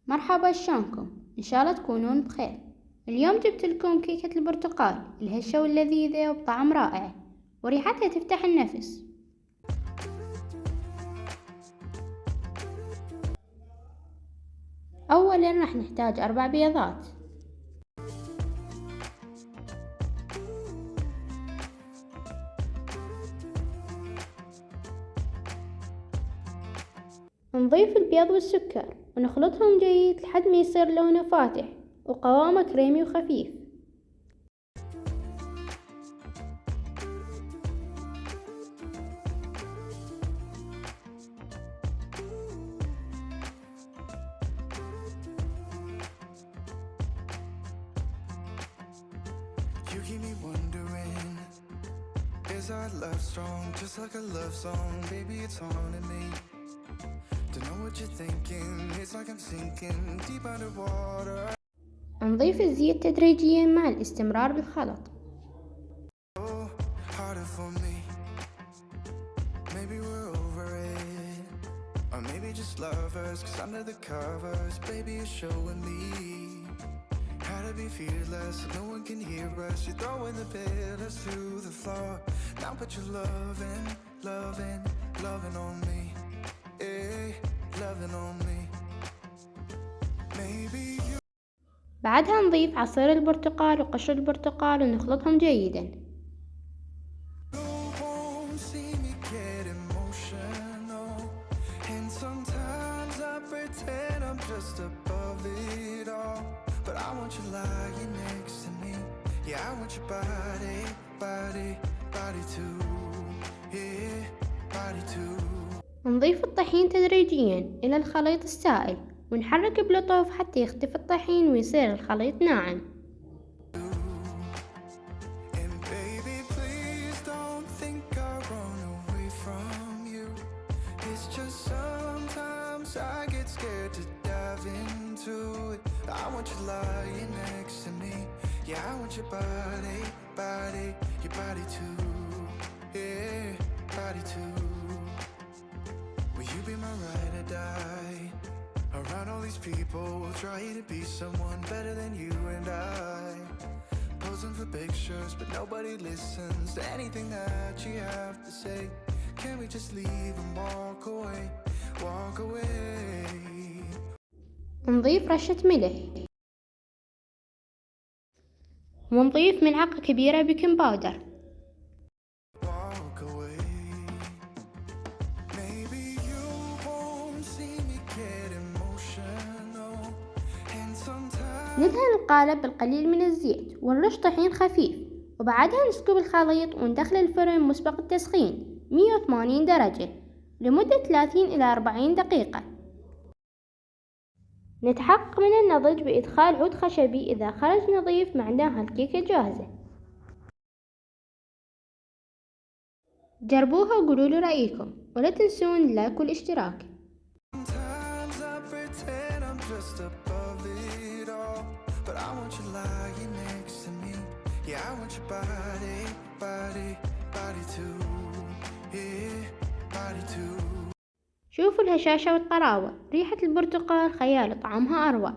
مرحبا، شلونكم؟ إن شاء الله تكونون بخير. اليوم جبت لكم كيكة البرتقال الهشة واللذيذة وبطعم رائع وريحتها تفتح النفس. أولا راح نحتاج 4 بيضات، نضيف البيض والسكر ونخلطهم جيد لحد ما يصير لونه فاتح وقوامه كريمي وخفيف. You keep me wondering, is our love strong, just like a love song? Baby, it's haunting me. Don't know what you're thinking, it's like I'm sinking deep underwater. نضيف الزيت تدريجيا مع الاستمرار بالخلط. Oh, harder for me. Maybe we're over it, or maybe just lovers, 'cause under the covers, baby, you're showing me how to be fearless, so no one can hear us. You're throwing the pillars to the floor. Now put your loving, loving, loving on me. Eh, loving on me. Maybe you بعدها نضيف عصير البرتقال وقشر البرتقال ونخلطهم جيدا. won't see me get emotional, and sometimes I pretend I'm just above it all, but I want you lying next to me. Yeah, I want your body, body, body too. Yeah, body too. نضيف الطحين تدريجيا إلى الخليط السائل ونحرك بلطف حتى يختفي الطحين ويصير الخليط ناعم. And baby, please don't think I run away from you. It's just sometimes I get scared to dive into it. I want you lying next to me. Yeah, I want your body, body, your body too. Yeah, body too. Will you be my ride or die? Around all these people, trying to be someone better than you and I. Posing for pictures, but nobody listens to anything that you have to say. Can we just leave and walk away, walk away? نضيف رشة ملح ونضيف ملعقة كبيرة بيكنج باودر. Walk away. Maybe you won't see me get emotional, and sometimes ندهن القالب بالقليل من الزيت ونرش طحين خفيف، وبعدها نسكب الخليط وندخل الفرن مسبق التسخين 180 درجة لمدة 30 إلى 40 دقيقة. نتحقق من النضج بإدخال عود خشبي، إذا خرج نظيف معناها الكيكة جاهزة. جربوها وقولوا لي رأيكم، ولا تنسون اللايك والاشتراك. sometimes I pretend I'm just above it all, but I want you lying next to me. Yeah, I want your body, body, body too. Yeah, body too. شوفوا الهشاشة والطراوة، ريحة البرتقال خيال، طعمها أروع.